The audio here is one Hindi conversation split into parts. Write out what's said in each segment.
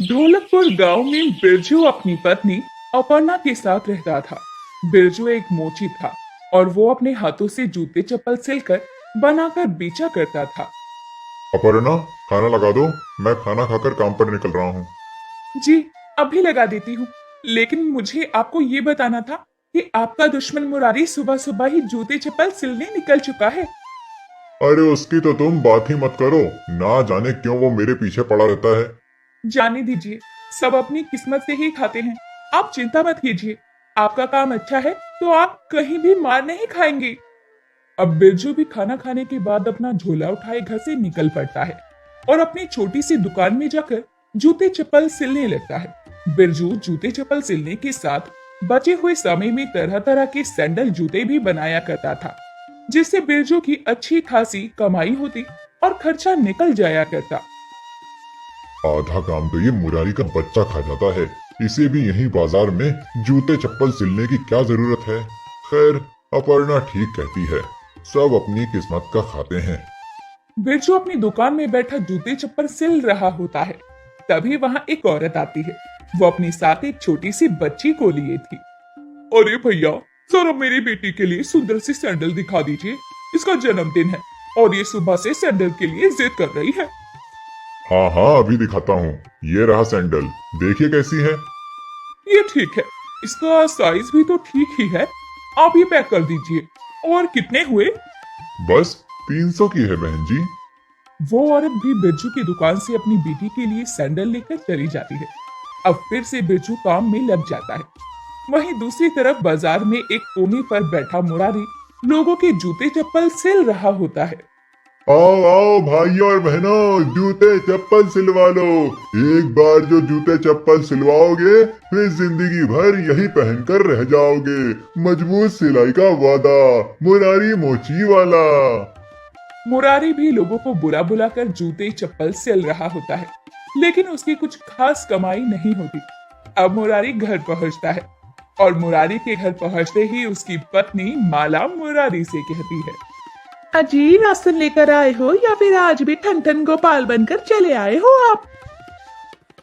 ढोलकपुर गांव में बिरजू अपनी पत्नी अपर्णा के साथ रहता था। बिरजू एक मोची था और वो अपने हाथों से जूते चप्पल सिलकर बनाकर बेचा करता था। अपर्णा, खाना लगा दो। मैं खाना खाकर काम पर निकल रहा हूँ। जी, अभी लगा देती हूँ। लेकिन मुझे आपको ये बताना था कि आपका दुश्मन मुरारी सुबह सुबह ही जूते चप्पल सिलने निकल चुका है। अरे उसकी तो तुम बात ही मत करो। ना जाने क्यों वो मेरे पीछे पड़ा रहता है। जाने दीजिए, सब अपनी किस्मत से ही खाते हैं। आप चिंता मत कीजिए, आपका काम अच्छा है तो आप कहीं भी मार नहीं खाएंगे। अब बिरजू भी खाना खाने के बाद अपना झोला उठाए घर से निकल पड़ता है और अपनी छोटी सी दुकान में जाकर जूते चप्पल सिलने लगता है। बिरजू जूते चप्पल सिलने के साथ बचे हुए समय में तरह तरह के सैंडल जूते भी बनाया करता था, जिससे बिरजू की अच्छी खासी कमाई होती और खर्चा निकल जाया करता। आधा काम तो ये मुरारी का बच्चा खा जाता है। इसे भी यही बाजार में जूते चप्पल सिलने की क्या जरूरत है। खैर, अपर्णा ठीक कहती है, सब अपनी किस्मत का खाते हैं। बिरजू अपनी दुकान में बैठा जूते चप्पल सिल रहा होता है। तभी वहां एक औरत आती है। वो अपने साथ एक छोटी सी बच्ची को लिए थी। अरे भैया, जरा मेरी बेटी के लिए सुंदर सी सैंडल दिखा दीजिए। इसका जन्मदिन है और ये सुबह से सैंडल के लिए जिद कर रही है। हाँ हाँ, अभी दिखाता हूँ। ये रहा सैंडल, देखिए कैसी है। ये ठीक है, इसका साइज भी तो ठीक ही है। आप ये पैक कर दीजिए। और कितने हुए? बस 300 की है बहन जी। वो औरत भी बिरजू की दुकान से अपनी बेटी के लिए सैंडल लेकर चली जाती है। अब फिर से बिरजू काम में लग जाता है। वहीं दूसरी तरफ बाजार में एक कोने पर बैठा मुरारी लोगों के जूते चप्पल सिल रहा होता है। आओ आओ भाइयों और बहनों, जूते चप्पल सिलवा लो। एक बार जो जूते चप्पल सिलवाओगे फिर जिंदगी भर यही पहनकर रह जाओगे। मजबूत सिलाई का वादा, मुरारी मोची वाला। मुरारी भी लोगों को बुला बुलाकर जूते चप्पल सिल रहा होता है, लेकिन उसकी कुछ खास कमाई नहीं होती। अब मुरारी घर पहुंचता है और मुरारी के घर पहुंचते ही उसकी पत्नी माला मुरारी से कहती है, अजीब राशन लेकर आए हो या फिर आज भी ठन ठन गोपाल बनकर चले आए हो आप?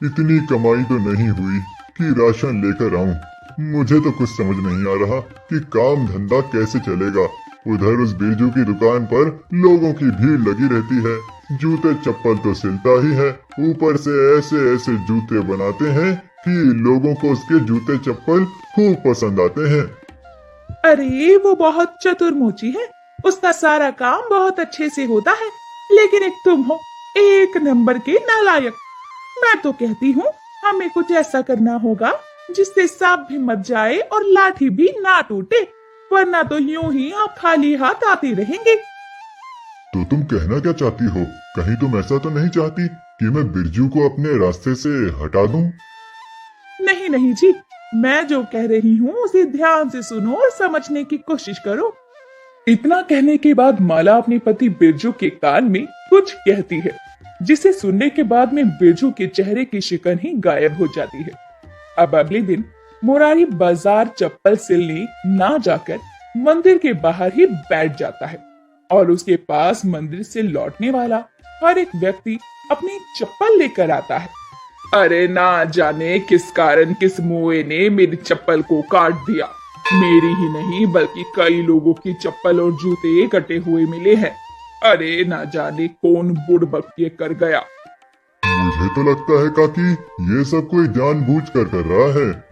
इतनी कमाई तो नहीं हुई कि राशन लेकर आऊं। मुझे तो कुछ समझ नहीं आ रहा कि काम धंधा कैसे चलेगा। उधर उस बिरजू की दुकान पर लोगों की भीड़ लगी रहती है। जूते चप्पल तो सिलता ही है, ऊपर से ऐसे ऐसे जूते बनाते हैं कि लोगों को उसके जूते चप्पल खूब पसंद आते हैं। अरे वो बहुत चतुर मोची है, उसका सारा काम बहुत अच्छे से होता है। लेकिन एक तुम हो, एक नंबर के नालायक। मैं तो कहती हूँ हमें कुछ ऐसा करना होगा जिससे सांप भी मत जाए और लाठी भी ना टूटे, वरना तो यूं ही आप खाली हाथ आते रहेंगे। तो तुम कहना क्या चाहती हो? कहीं तुम ऐसा तो नहीं चाहती कि मैं बिरजू को अपने रास्ते से हटा दूं? नहीं नहीं जी, मैं जो कह रही हूँ उसे ध्यान से सुनो और समझने की कोशिश करो। इतना कहने के बाद माला अपने पति बिरजू के कान में कुछ कहती है, जिसे सुनने के बाद में बिरजू के चेहरे की शिकन ही गायब हो जाती है। अब अगले दिन मुरारी बाजार चप्पल सिलने ना जाकर मंदिर के बाहर ही बैठ जाता है और उसके पास मंदिर से लौटने वाला हर एक व्यक्ति अपनी चप्पल लेकर आता है। अरे ना जाने किस कारण किस मुए ने मेरी चप्पल को काट दिया। मेरी ही नहीं बल्कि कई लोगों की चप्पल और जूते कटे हुए मिले हैं। अरे ना जाने कौन बुड़बक ये कर गया। मुझे तो लगता है काकी, ये सब कोई जानबूझकर कर रहा है।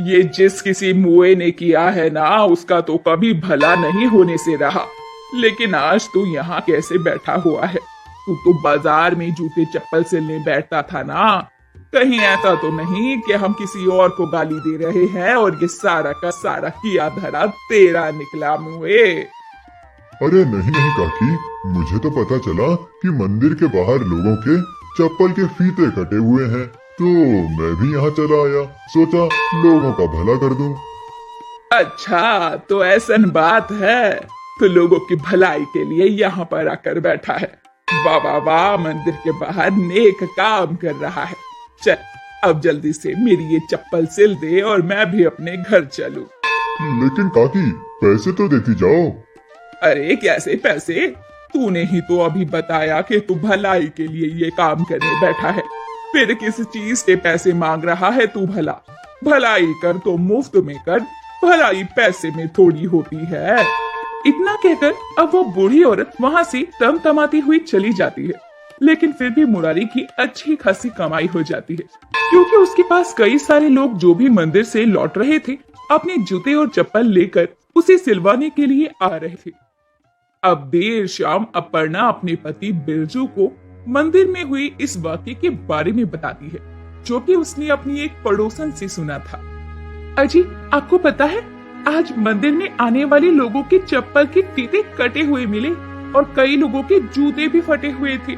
ये जिस किसी मुए ने किया है ना, उसका तो कभी भला नहीं होने से रहा। लेकिन आज तू यहाँ कैसे बैठा हुआ है? तू तो बाजार में जूते चप्पल सिलने बैठता था ना। कहीं ऐसा तो नहीं कि हम किसी और को गाली दे रहे हैं और ये सारा का सारा किया धरा तेरा निकला मुए? अरे नहीं नहीं काकी, मुझे तो पता चला कि मंदिर के बाहर लोगों के चप्पल के फीते कटे हुए हैं, तो मैं भी यहाँ चला आया। सोचा लोगों का भला कर दूं। अच्छा, तो ऐसन बात है। तो लोगों की भलाई के लिए यहाँ पर आकर बैठा है। वाह वाह वाह, मंदिर के बाहर नेक काम कर रहा है। चल अब जल्दी से मेरी ये चप्पल सिल दे और मैं भी अपने घर चलूं। लेकिन काकी, पैसे तो देती जाओ। अरे कैसे पैसे? तूने ही तो अभी बताया कि तू भलाई के लिए ये काम करने बैठा है। फिर किस चीज से पैसे मांग रहा है तू भला? भलाई कर तो मुफ्त में कर, भलाई पैसे में थोड़ी होती है। इतना कहकर अब वो बूढ़ी औरत वहां से तमतमाती हुई चली जाती है। लेकिन फिर भी मुरारी की अच्छी खासी कमाई हो जाती है, क्योंकि उसके पास कई सारे लोग जो भी मंदिर से लौट रहे थे अपने जूते और चप्पल लेकर उसे सिलवाने के लिए आ रहे थे। अब देर शाम अपर्णा अपने पति बिरजू को मंदिर में हुई इस वाक़ये के बारे में बताती है, जो कि उसने अपनी एक पड़ोसन से सुना था। अजी, आपको पता है, आज मंदिर में आने वाले लोगों के चप्पल के फीते कटे हुए मिले और कई लोगों के जूते भी फटे हुए थे।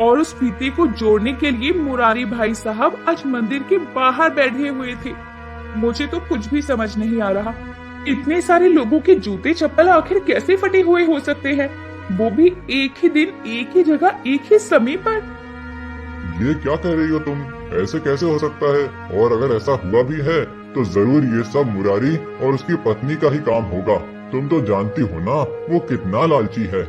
और उस फीते को जोड़ने के लिए मुरारी भाई साहब आज मंदिर के बाहर बैठे हुए थे। मुझे तो कुछ भी समझ नहीं आ रहा, इतने सारे लोगों के जूते चप्पल आखिर कैसे फटे हुए हो सकते हैं, वो भी एक ही दिन, एक ही जगह, एक ही समय पर। ये क्या कह रही हो तुम? ऐसे कैसे हो सकता है? और अगर ऐसा हुआ भी है तो जरूर ये सब मुरारी और उसकी पत्नी का ही काम होगा। तुम तो जानती हो ना वो कितना लालची है।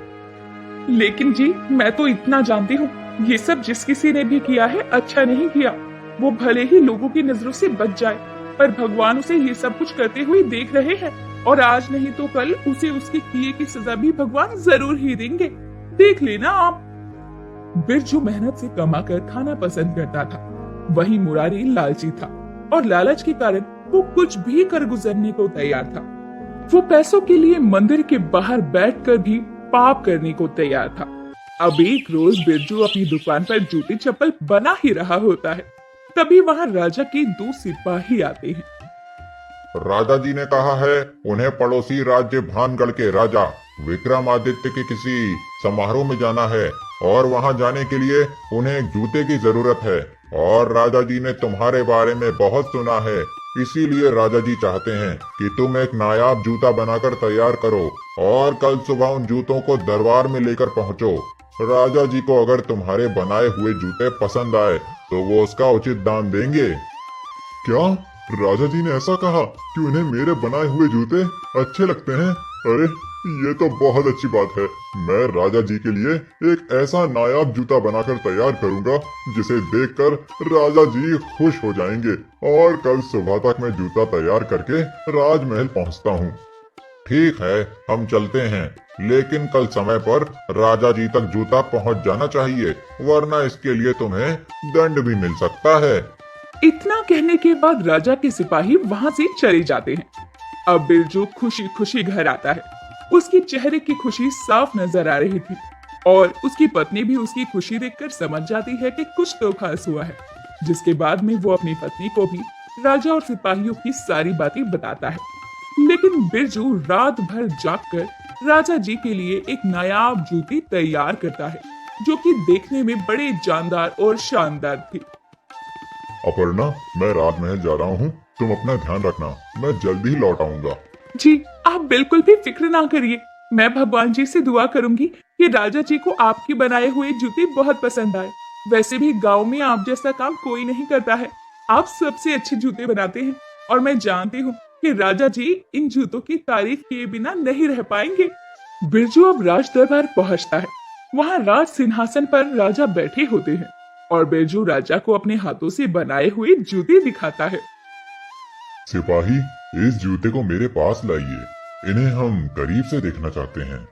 लेकिन जी, मैं तो इतना जानती हूँ, ये सब जिस किसी ने भी किया है अच्छा नहीं किया। वो भले ही लोगों की नजरों से बच जाए, पर भगवान उसे ये सब कुछ करते हुए देख रहे हैं और आज नहीं तो कल उसे उसके किए की सजा भी भगवान जरूर ही देंगे। देख लेना आप। बिरजू मेहनत से कमाकर खाना पसंद करता था, वहीं मुरारी लालची था और लालच के कारण वो कुछ भी कर गुजरने को तैयार था। वो पैसों के लिए मंदिर के बाहर बैठकर भी पाप करने को तैयार था। अब एक रोज बिरजू अपनी दुकान पर जूते चप्पल बना ही रहा होता है, तभी वहाँ राजा के 2 सिपाही आते हैं। राजा जी ने कहा है उन्हें पड़ोसी राज्य भानगढ़ के राजा विक्रमादित्य के किसी समारोह में जाना है और वहां जाने के लिए उन्हें एक जूते की जरूरत है। और राजा जी ने तुम्हारे बारे में बहुत सुना है, इसीलिए राजा जी चाहते हैं कि तुम एक नायाब जूता बनाकर तैयार करो और कल सुबह उन जूतों को दरबार में लेकर पहुंचो। राजा जी को अगर तुम्हारे बनाए हुए जूते पसंद आए तो वो उसका उचित दाम देंगे। क्या राजा जी ने ऐसा कहा कि उन्हें मेरे बनाए हुए जूते अच्छे लगते हैं? अरे ये तो बहुत अच्छी बात है। मैं राजा जी के लिए एक ऐसा नायाब जूता बनाकर तैयार करूंगा जिसे देखकर राजा जी खुश हो जाएंगे और कल सुबह तक मैं जूता तैयार करके राजमहल पहुंचता हूं। ठीक है, हम चलते हैं, लेकिन कल समय पर राजा जी तक जूता पहुंच जाना चाहिए, वरना इसके लिए तुम्हें दंड भी मिल सकता है। इतना कहने के बाद राजा के सिपाही वहाँ से चले जाते हैं। अब बिरजू खुशी खुशी घर आता है। उसके चेहरे की खुशी साफ नजर आ रही थी और उसकी पत्नी भी उसकी खुशी देखकर समझ जाती है कि कुछ तो खास हुआ है। जिसके बाद में वो अपनी पत्नी को भी राजा और सिपाहियों की सारी बातें बताता है। लेकिन बिरजू रात भर जागकर राजा जी के लिए एक नायाब जूती तैयार करता है, जो कि देखने में बड़े जानदार और शानदार थी। अपर्णा, मैं राजमहल जा रहा हूँ, तुम अपना ध्यान रखना, मैं जल्दी ही लौट आऊंगा। जी, आप बिल्कुल भी फिक्र ना करिए। मैं भगवान जी से दुआ करूंगी कि राजा जी को आपके बनाए हुए जूते बहुत पसंद आए। वैसे भी गांव में आप जैसा काम कोई नहीं करता है। आप सबसे अच्छे जूते बनाते हैं और मैं जानती हूँ कि राजा जी इन जूतों की तारीफ किए बिना नहीं रह पाएंगे। बिरजू अब राज दरबार पहुंचता है। वहाँ राज सिंहासन पर राजा बैठे होते हैं और बिरजू राजा को अपने हाथों से बनाए हुए जूते दिखाता है। सिपाही, इस जूते को मेरे पास लाइए, इन्हें हम करीब से देखना चाहते हैं।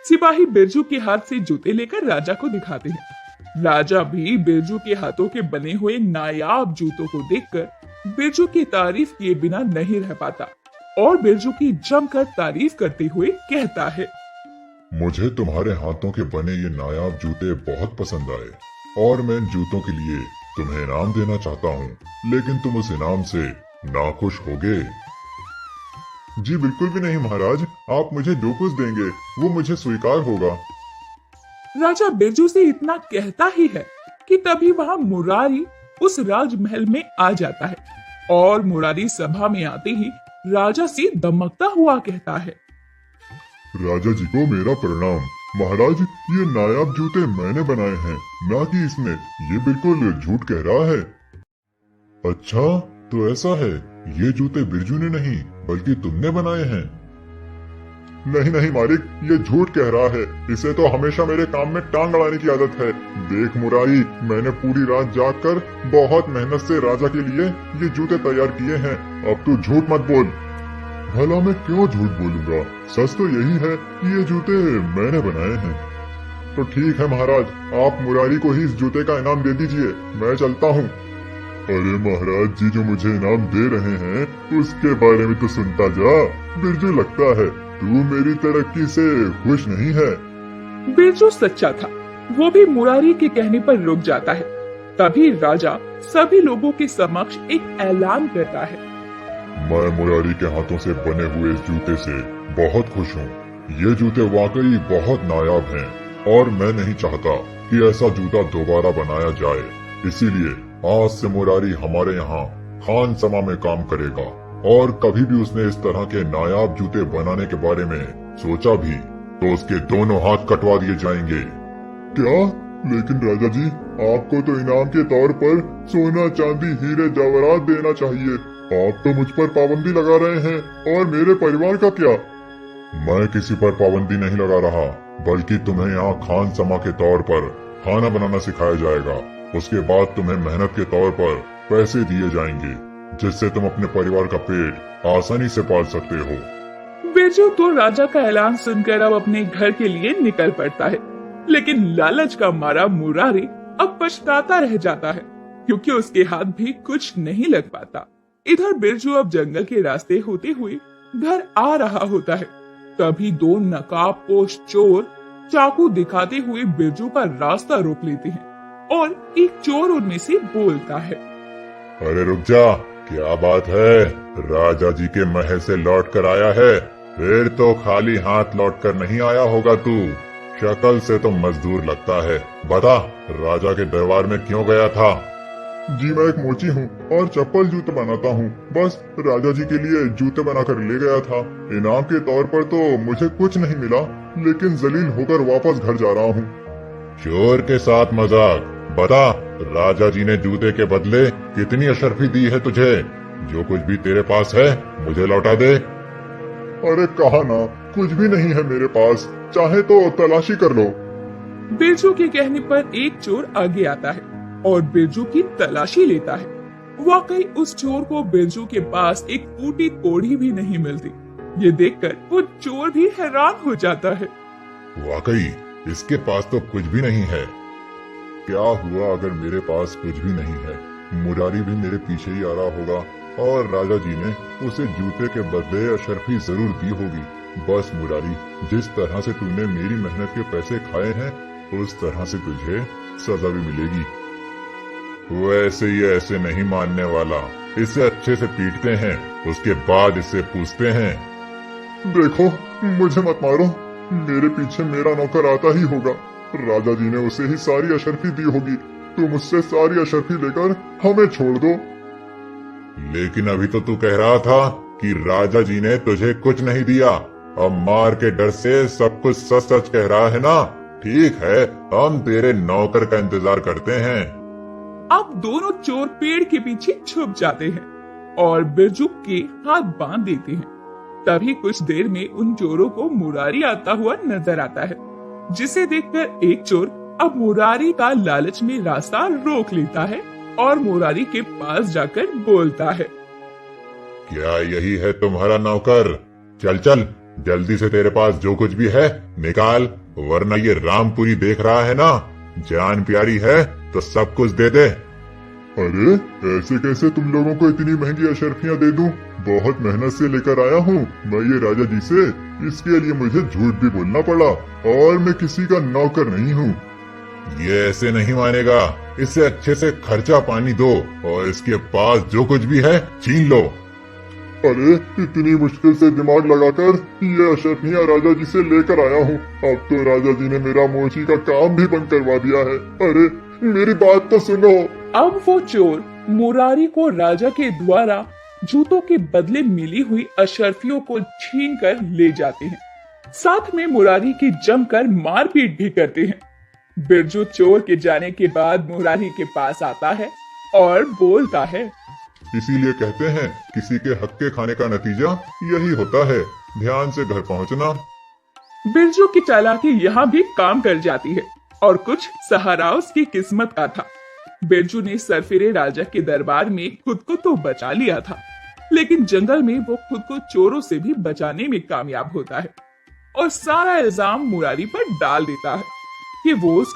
सिपाही बिरजू के हाथ से जूते लेकर राजा को दिखाते हैं। राजा भी बिरजू के हाथों के बने हुए नायाब जूतों को देखकर बिरजू की तारीफ किए बिना नहीं रह पाता और बिरजू की जमकर तारीफ करते हुए कहता है, मुझे तुम्हारे हाथों के बने ये नायाब जूते बहुत पसंद आए और मैं इन जूतों के लिए तुम्हें इनाम देना चाहता हूँ, लेकिन तुम उस इनाम से नाखुश होगे। जी बिल्कुल भी नहीं महाराज, आप मुझे जो कुछ देंगे वो मुझे स्वीकार होगा। राजा बिरजू से इतना कहता ही है कि तभी वहाँ मुरारी उस राजमहल में आ जाता है और मुरारी सभा में आते ही राजा से दमकता हुआ कहता है, राजा जी को मेरा प्रणाम। महाराज, ये नायाब जूते मैंने बनाए हैं, ना कि इसने, ये बिल्कुल झूठ कह रहा है। अच्छा, तो ऐसा है, ये जूते बिरजू ने नहीं बल्कि तुमने बनाए हैं। नहीं नहीं मालिक, ये झूठ कह रहा है। इसे तो हमेशा मेरे काम में टांग अड़ाने की आदत है। देख मुरारी, मैंने पूरी रात जागकर बहुत मेहनत से राजा के लिए ये जूते तैयार किए हैं। अब तू झूठ मत बोल। भला मैं क्यों झूठ बोलूंगा? सच तो यही है कि ये जूते मैंने बनाए हैं। तो ठीक है महाराज, आप मुरारी को ही इस जूते का इनाम दे दीजिए, मैं चलता हूँ। अरे महाराज जी, जो मुझे इनाम दे रहे हैं उसके बारे में तो सुनता जा। बिरजू, लगता है तू मेरी तरक्की से खुश नहीं है। बिरजू सच्चा था। वो भी मुरारी के कहने पर रुक जाता है। तभी राजा सभी लोगों के समक्ष एक ऐलान करता है। मैं मुरारी के हाथों से बने हुए इस जूते से बहुत खुश हूँ। ये जूते वाकई बहुत नायाब हैं और मैं नहीं चाहता कि ऐसा जूता दोबारा बनाया जाए। इसीलिए आज से मुरारी हमारे यहाँ खान समा में काम करेगा और कभी भी उसने इस तरह के नायाब जूते बनाने के बारे में सोचा भी तो उसके दोनों हाथ कटवा दिए जाएंगे। क्या? लेकिन राजा जी, आपको तो इनाम के तौर पर सोना चांदी हीरे जवाहरात देना चाहिए। आप तो मुझ पर पाबंदी लगा रहे हैं, और मेरे परिवार का क्या? मैं किसी पर पाबंदी नहीं लगा रहा, बल्कि तुम्हें यहाँ खान समा के तौर पर खाना बनाना सिखाया जाएगा। उसके बाद तुम्हें मेहनत के तौर पर पैसे दिए जाएंगे, जिससे तुम अपने परिवार का पेट आसानी से पाल सकते हो। बिरजू तो राजा का ऐलान सुनकर अब अपने घर के लिए निकल पड़ता है, लेकिन लालच का मारा मुरारी अब पछताता रह जाता है, क्योंकि उसके हाथ भी कुछ नहीं लग पाता। इधर बिरजू अब जंगल के रास्ते होते हुए घर आ रहा होता है। तभी दो नकाबपोश चोर चाकू दिखाते हुए बिरजू का रास्ता रोक लेते हैं और एक चोर उनमें से बोलता है। अरे रुक जा, क्या बात है? राजा जी के महल से लौट कर आया है? फिर तो खाली हाथ लौट कर नहीं आया होगा तू। शक्ल से तो मजदूर लगता है। बता, राजा के दरबार में क्यों गया था? जी मैं एक मोची हूँ और चप्पल जूते बनाता हूँ। बस राजा जी के लिए जूते बनाकर ले गया था। इनाम के तौर पर तो मुझे कुछ नहीं मिला, लेकिन जलील होकर वापस घर जा रहा हूँ। चोर के साथ मजाक। बता, राजा जी ने जूते के बदले कितनी अशर्फी दी है तुझे? जो कुछ भी तेरे पास है मुझे लौटा दे। अरे कहा ना, कुछ भी नहीं है मेरे पास, चाहे तो तलाशी कर लो। बिरजू के कहने पर एक चोर आगे आता है और बिरजू की तलाशी लेता है। वाकई उस चोर को बिरजू के पास एक टूटी कोड़ी भी नहीं मिलती। ये देखकर वो चोर भी हैरान हो जाता है। वाकई इसके पास तो कुछ भी नहीं है। क्या हुआ अगर मेरे पास कुछ भी नहीं है? मुरारी भी मेरे पीछे ही आ रहा होगा और राजा जी ने उसे जूते के बदले अशर्फी जरूर दी होगी। बस मुरारी, जिस तरह से तूने मेरी मेहनत के पैसे खाए हैं, उस तरह से तुझे सजा भी मिलेगी। वैसे ये ऐसे नहीं मानने वाला। इसे अच्छे से पीटते हैं, उसके बाद इससे पूछते हैं। देखो, मुझे मत मारो, मेरे पीछे मेरा नौकर आता ही होगा। राजा जी ने उसे ही सारी अशर्फी दी होगी। तुम उससे सारी अशर्फी लेकर हमें छोड़ दो। लेकिन अभी तो तू कह रहा था कि राजा जी ने तुझे कुछ नहीं दिया। अब मार के डर से सब कुछ सच सच कह रहा है ना? ठीक है, हम तेरे नौकर का इंतजार करते हैं। अब दोनों चोर पेड़ के पीछे छुप जाते हैं और बिरजू के हाथ बांध देते हैं। तभी कुछ देर में उन चोरों को मुरारी आता हुआ नजर आता है, जिसे देखकर एक चोर अब मुरारी का लालच में रास्ता रोक लेता है और मुरारी के पास जाकर बोलता है। क्या यही है तुम्हारा नौकर? चल चल, जल्दी से तेरे पास जो कुछ भी है निकाल, वरना ये रामपुरी देख रहा है ना, जान प्यारी है तो सब कुछ दे दे। अरे ऐसे कैसे तुम लोगों को इतनी महंगी अशर्फियाँ दे दूं? बहुत मेहनत से लेकर आया हूँ मैं ये राजा जी से। इसके लिए मुझे झूठ भी बोलना पड़ा, और मैं किसी का नौकर नहीं हूँ। ये ऐसे नहीं मानेगा। इसे अच्छे से खर्चा पानी दो और इसके पास जो कुछ भी है छीन लो। अरे इतनी मुश्किल से दिमाग लगाकर ये अशर्फियाँ राजा जी से लेकर आया हूँ। अब तो राजा जी ने मेरा मोची का काम भी बंद करवा दिया है। अरे मेरी बात तो सुनो। अब वो चोर मुरारी को राजा के द्वारा जूतों के बदले मिली हुई अशर्फियों को छीन कर ले जाते हैं। साथ में मुरारी की जमकर मारपीट भी करते हैं। बिरजू चोर के जाने के बाद मुरारी के पास आता है और बोलता है। इसीलिए कहते हैं, किसी के हक के खाने का नतीजा यही होता है। ध्यान से घर पहुंचना बिरजू की चालाकी यहाँ भी काम कर जाती है और कुछ सहारा उसकी किस्मत का था। बिरजू ने सरफिरे राजा के दरबार में खुद को तो बचा लिया था, लेकिन जंगल में वो खुद को चोरों से भी बचाने में कामयाब होता है और सारा इल्जाम मुरारी पर डाल देता है कि वो